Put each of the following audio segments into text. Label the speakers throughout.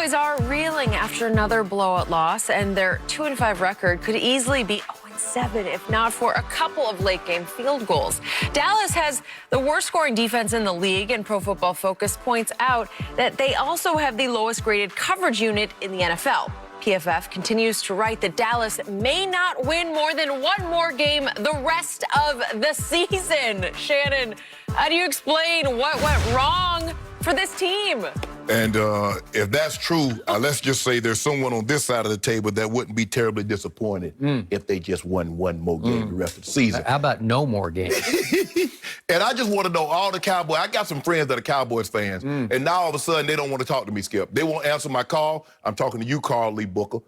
Speaker 1: Cowboys are reeling after another blowout loss, and their 2-5 record could easily be 0-7 if not for a couple of late-game field goals. Dallas has the worst-scoring defense in the league, and Pro Football Focus points out that they also have the lowest-graded coverage unit in the NFL. PFF continues to write that Dallas may not win more than one more game the rest of the season. Shannon, how do you explain what went wrong for this team?
Speaker 2: And if that's true, let's just say there's someone on this side of the table that wouldn't be terribly disappointed if they just won one more game the rest of the season.
Speaker 3: How about no more games?
Speaker 2: And I just want to know all the Cowboys. I got some friends that are Cowboys fans, and now all of a sudden they don't want to talk to me, Skip. They won't answer my call. I'm talking to you, Carl Lee Booker.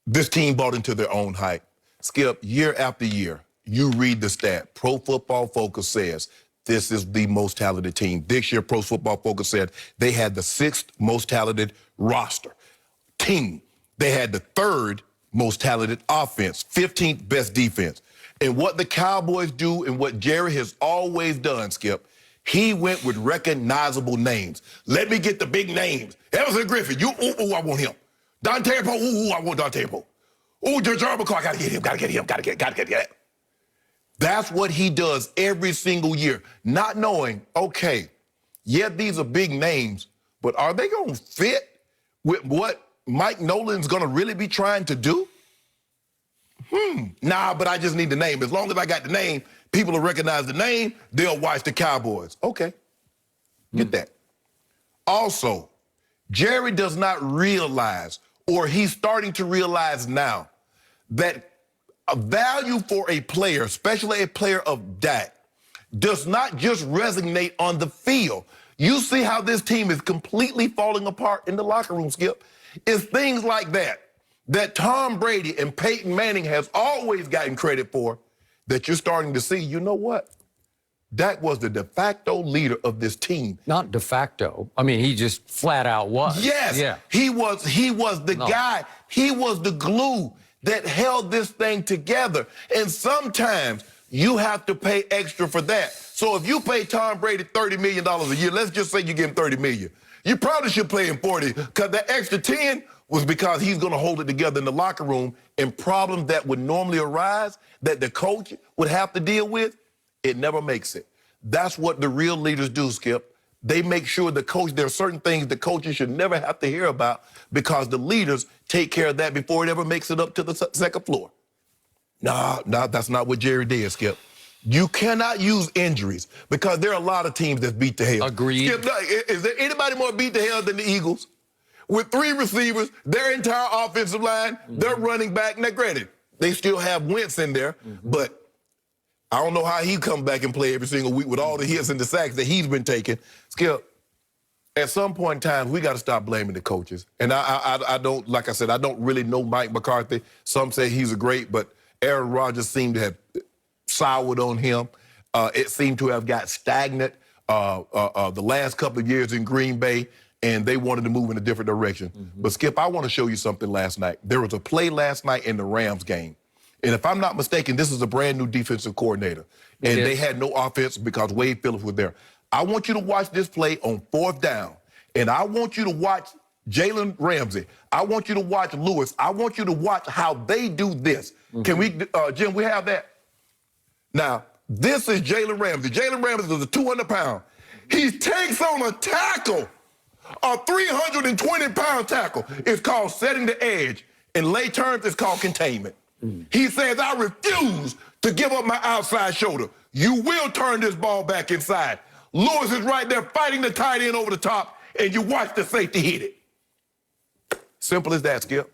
Speaker 2: This team bought into their own hype. Skip, year after year, you read the stat. Pro Football Focus says this is the most talented team. This year, Pro Football Focus said they had the 6th most talented roster team. They had the 3rd most talented offense, 15th best defense. And what the Cowboys do and what Jerry has always done, Skip, he went with recognizable names. Let me get the big names. Everson Griffin, I want him. Dante Poe, I want Dante Poe. George McCall, I gotta get him, gotta get him. That's what he does every single year, not knowing, okay, yeah, these are big names, but are they gonna fit with what Mike Nolan's gonna really be trying to do? Nah, but I just need the name. As long as I got the name, people will recognize the name, they'll watch the Cowboys. Okay, get that. Also, Jerry does not realize, or he's starting to realize now, that a value for a player, especially a player of Dak, does not just resonate on the field. You see how this team is completely falling apart in the locker room, Skip. It's things like that Tom Brady and Peyton Manning has always gotten credit for, that you're starting to see. You know what? Dak was the de facto leader of this team.
Speaker 3: Not de facto. I mean, he just flat out was.
Speaker 2: Yes.
Speaker 3: Yeah.
Speaker 2: He was the guy. He was the glue that held this thing together. And sometimes you have to pay extra for that. So if you pay Tom Brady $30 million a year, let's just say you give him $30 million. You probably should pay him $40, because that extra 10 was because he's going to hold it together in the locker room, and problems that would normally arise that the coach would have to deal with, it never makes it. That's what the real leaders do, Skip. They make sure the coach, there are certain things the coaches should never have to hear about, because the leaders take care of that before it ever makes it up to the second floor. No, that's not what Jerry did, Skip. You cannot use injuries, because there are a lot of teams that beat the hell.
Speaker 3: Agreed.
Speaker 2: Skip, is there anybody more beat the hell than the Eagles? With 3 receivers, their entire offensive line, their running back. Now, granted, they still have Wentz in there, but I don't know how he come back and play every single week with all the hits and the sacks that he's been taking. Skip, at some point in time, we got to stop blaming the coaches. And I don't, like I said, I don't really know Mike McCarthy. Some say he's a great, but Aaron Rodgers seemed to have soured on him. It seemed to have got stagnant the last couple of years in Green Bay, and they wanted to move in a different direction. But, Skip, I want to show you something last night. There was a play last night in the Rams game. And if I'm not mistaken, this is a brand-new defensive coordinator. And they had no offense because Wade Phillips was there. I want you to watch this play on 4th down. And I want you to watch Jalen Ramsey. I want you to watch Lewis. I want you to watch how they do this. Can we, Jim, we have that? Now, this is Jalen Ramsey. Jalen Ramsey is a 200-pound. He takes on a tackle, a 320-pound tackle. It's called setting the edge. In lay terms, it's called containment. He says, I refuse to give up my outside shoulder. You will turn this ball back inside. Lewis is right there fighting the tight end over the top, and you watch the safety hit it. Simple as that, Skip.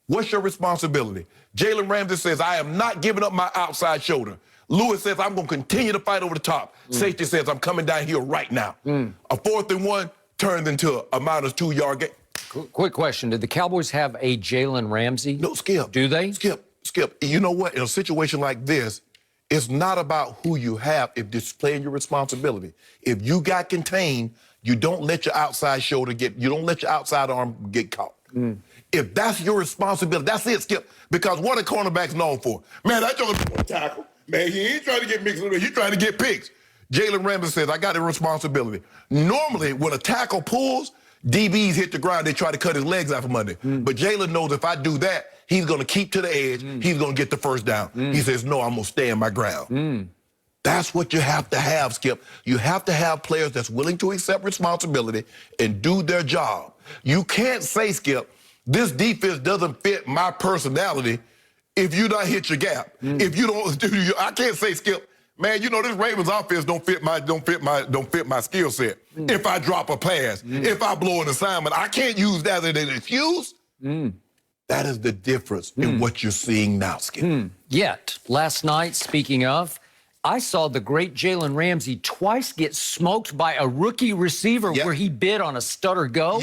Speaker 2: What's your responsibility? Jalen Ramsey says, I am not giving up my outside shoulder. Lewis says, I'm going to continue to fight over the top. Safety says, I'm coming down here right now. A 4th and 1 turned into a -2-yard game.
Speaker 3: Quick question. Did the Cowboys have a Jalen Ramsey?
Speaker 2: No, Skip.
Speaker 3: Do they?
Speaker 2: Skip, you know what? In a situation like this, it's not about who you have, it's displaying your responsibility. If you got contained, you don't let your outside shoulder you don't let your outside arm get caught. If that's your responsibility, that's it, Skip. Because what are cornerbacks known for? Man, that joint's a tackle. Man, he ain't trying to get mixed with it. He's trying to get picks. Jalen Ramsey says, I got a responsibility. Normally, when a tackle pulls, DBs hit the ground, they try to cut his legs out from under. But Jalen knows if I do that, he's going to keep to the edge. He's going to get the first down. He says, no, I'm going to stay in my ground. That's what you have to have, Skip. You have to have players that's willing to accept responsibility and do their job. You can't say, Skip, this defense doesn't fit my personality if you don't hit your gap. If you don't, I can't say, Skip, man, you know this Ravens offense don't fit my skill set. If I drop a pass, if I blow an assignment, I can't use that as an excuse. That is the difference in what you're seeing now, Skip.
Speaker 3: Yet, last night, speaking of, I saw the great Jalen Ramsey twice get smoked by a rookie receiver where he bid on a stutter go.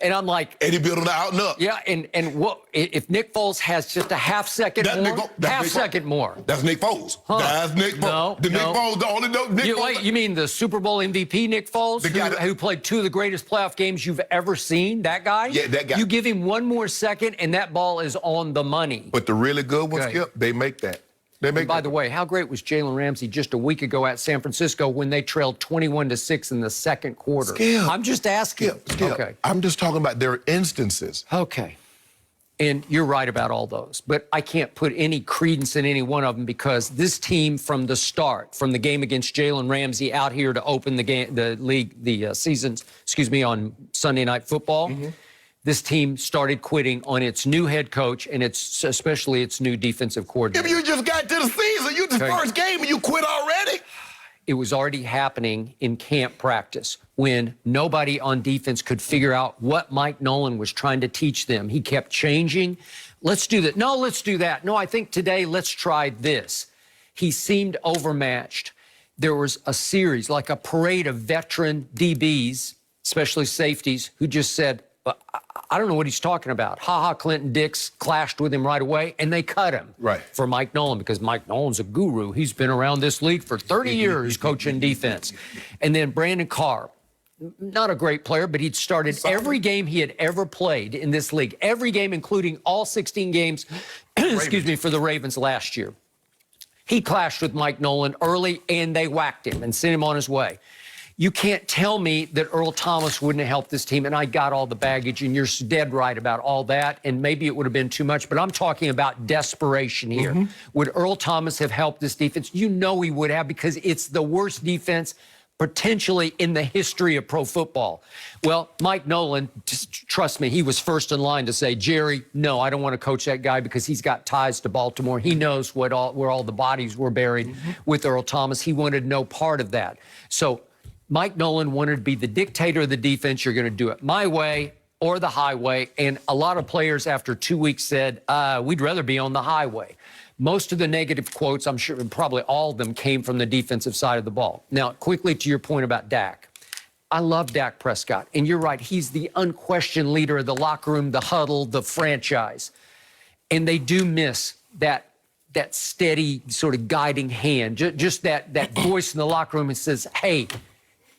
Speaker 3: And I'm like...
Speaker 2: And he bid on the out and up.
Speaker 3: Yeah, and what if Nick Foles has just a half second more? Half second more.
Speaker 2: That's Nick Foles. That's Nick Foles. Nick Foles, the only Nick Foles.
Speaker 3: Wait, you mean the Super Bowl MVP Nick Foles, who played 2 of the greatest playoff games you've ever seen? That guy?
Speaker 2: Yeah, that guy.
Speaker 3: You give him one more second, and that ball is on the money.
Speaker 2: But the really good ones, Skip, they make that.
Speaker 3: By the way, how great was Jalen Ramsey just a week ago at San Francisco when they trailed 21-6 in the second quarter?
Speaker 2: Skip.
Speaker 3: I'm just asking.
Speaker 2: Skip. Okay. I'm just talking about their instances.
Speaker 3: Okay. And you're right about all those. But I can't put any credence in any one of them because this team from the start, from the game against Jalen Ramsey out here to open the game, the seasons, on Sunday Night Football, this team started quitting on its new head coach and especially its new defensive coordinator.
Speaker 2: If you just got to the season, the first game and you quit already?
Speaker 3: It was already happening in camp practice when nobody on defense could figure out what Mike Nolan was trying to teach them. He kept changing. Let's do that. No, let's do that. No, I think today let's try this. He seemed overmatched. There was a series, like a parade of veteran DBs, especially safeties, who just said, I don't know what he's talking about. Clinton Dix clashed with him right away, and they cut him for Mike Nolan because Mike Nolan's a guru. He's been around this league for 30 years coaching defense. And then Brandon Carr, not a great player, but he'd started every game he had ever played in this league, every game, including all 16 games, for the Ravens last year. He clashed with Mike Nolan early, and they whacked him and sent him on his way. You can't tell me that Earl Thomas wouldn't have helped this team, and I got all the baggage, and you're dead right about all that, and maybe it would have been too much, but I'm talking about desperation here. Would Earl Thomas have helped this defense? You know he would have because it's the worst defense potentially in the history of pro football. Well, Mike Nolan, trust me, he was first in line to say, Jerry, no, I don't want to coach that guy because he's got ties to Baltimore. He knows where all the bodies were buried with Earl Thomas. He wanted no part of that. So Mike Nolan wanted to be the dictator of the defense. You're going to do it my way or the highway. And a lot of players after 2 weeks said, we'd rather be on the highway. Most of the negative quotes, I'm sure probably all of them, came from the defensive side of the ball. Now, quickly to your point about Dak. I love Dak Prescott. And you're right, he's the unquestioned leader of the locker room, the huddle, the franchise. And they do miss that steady sort of guiding hand, just that voice in the locker room that says, hey,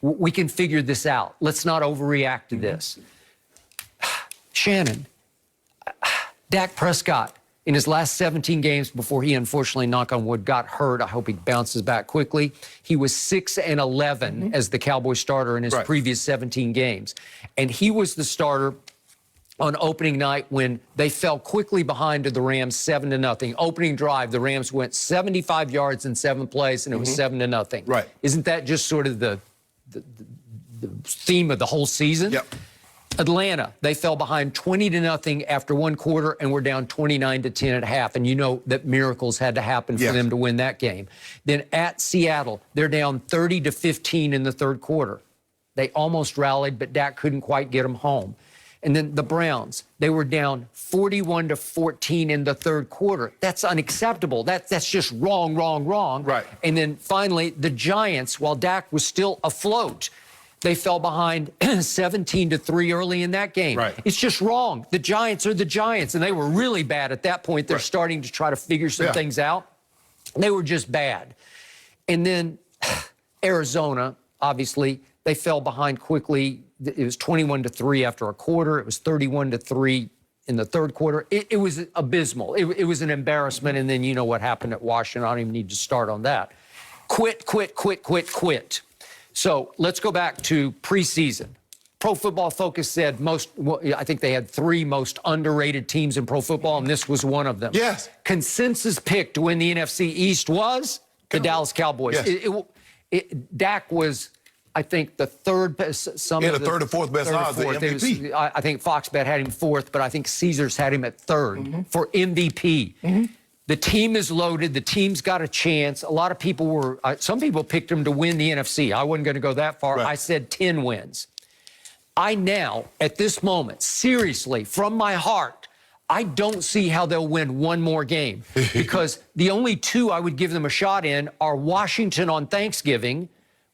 Speaker 3: we can figure this out. Let's not overreact to this. Shannon, Dak Prescott, in his last 17 games before he unfortunately, knock on wood, got hurt, I hope he bounces back quickly, he was 6-11 as the Cowboys starter in his previous 17 games. And he was the starter on opening night when they fell quickly behind to the Rams 7-0. Opening drive, the Rams went 75 yards in 7 plays, and it was 7-0. Isn't that just sort of the theme of the whole season? Atlanta, they fell behind 20-0 after 1 quarter and were down 29-10 at half. And you know that miracles had to happen for them to win that game. Then at Seattle, they're down 30-15 in the 3rd quarter. They almost rallied, but Dak couldn't quite get them home. And then the Browns, they were down 41-14 in the 3rd quarter. That's unacceptable. That's just wrong. And then finally, the Giants, while Dak was still afloat, they fell behind 17-3 early in that game. It's just wrong. The Giants are the Giants, and they were really bad at that point. They're starting to try to figure some things out. They were just bad. And then Arizona, obviously, they fell behind quickly. It was 21-3 after a quarter. It was 31-3 in the 3rd quarter. It was abysmal. It was an embarrassment, and then you know what happened at Washington. I don't even need to start on that. Quit. So let's go back to preseason. Pro Football Focus said I think they had 3 most underrated teams in pro football, and this was one of them.
Speaker 2: Yes.
Speaker 3: Consensus pick to win the NFC East was the Dallas Cowboys.
Speaker 2: Yes.
Speaker 3: Dak was, I think, the third best.
Speaker 2: The third or fourth best odds at MVP.
Speaker 3: I think Fox Bet had him 4th, but I think Caesars had him at 3rd for MVP. The team is loaded. The team's got a chance. A lot of people were, some people picked him to win the NFC. I wasn't going to go that far.
Speaker 2: Right.
Speaker 3: I said 10 wins. I now, at this moment, seriously, from my heart, I don't see how they'll win one more game because the only 2 I would give them a shot in are Washington on Thanksgiving.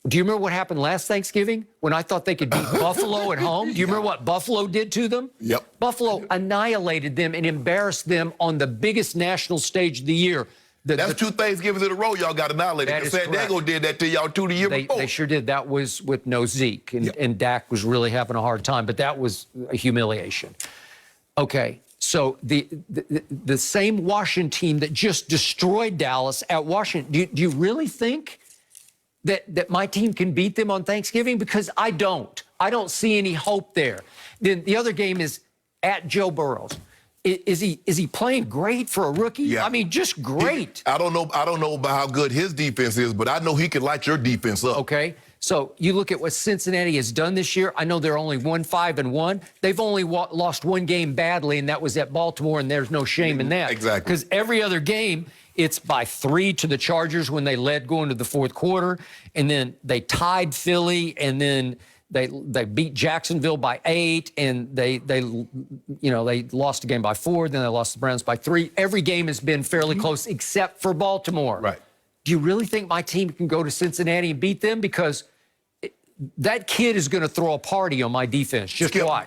Speaker 3: Do you remember what happened last Thanksgiving when I thought they could beat Buffalo at home? Do you remember what Buffalo did to them?
Speaker 2: Yep.
Speaker 3: Buffalo annihilated them and embarrassed them on the biggest national stage of the year.
Speaker 2: That's 2 Thanksgivings in a row y'all got annihilated.
Speaker 3: That is
Speaker 2: San Diego
Speaker 3: correct.
Speaker 2: did that to y'all 2 the year before.
Speaker 3: They sure did. That was with no Zeke, and Dak was really having a hard time, but that was a humiliation. Okay, so the same Washington team that just destroyed Dallas at Washington, do you really think that my team can beat them on Thanksgiving? Because I don't. I don't see any hope there. Then the other game is at Joe Burrows. Is he playing great for a rookie?
Speaker 2: Yeah.
Speaker 3: I mean, just great.
Speaker 2: I don't know about how good his defense is, but I know he can light your defense up.
Speaker 3: Okay. So you look at what Cincinnati has done this year. I know they're only 1-5-1. They've only lost 1 game badly, and that was at Baltimore, and there's no shame in that.
Speaker 2: Exactly.
Speaker 3: Because every other game, it's by 3 to the Chargers when they led going to the 4th quarter, and then they tied Philly, and then they beat Jacksonville by 8, and they lost the game by 4. Then they lost the Browns by 3. Every game has been fairly close except for Baltimore.
Speaker 2: Right.
Speaker 3: Do you really think my team can go to Cincinnati and beat them? Because that kid is going to throw a party on my defense. Just
Speaker 2: Skip,
Speaker 3: watch.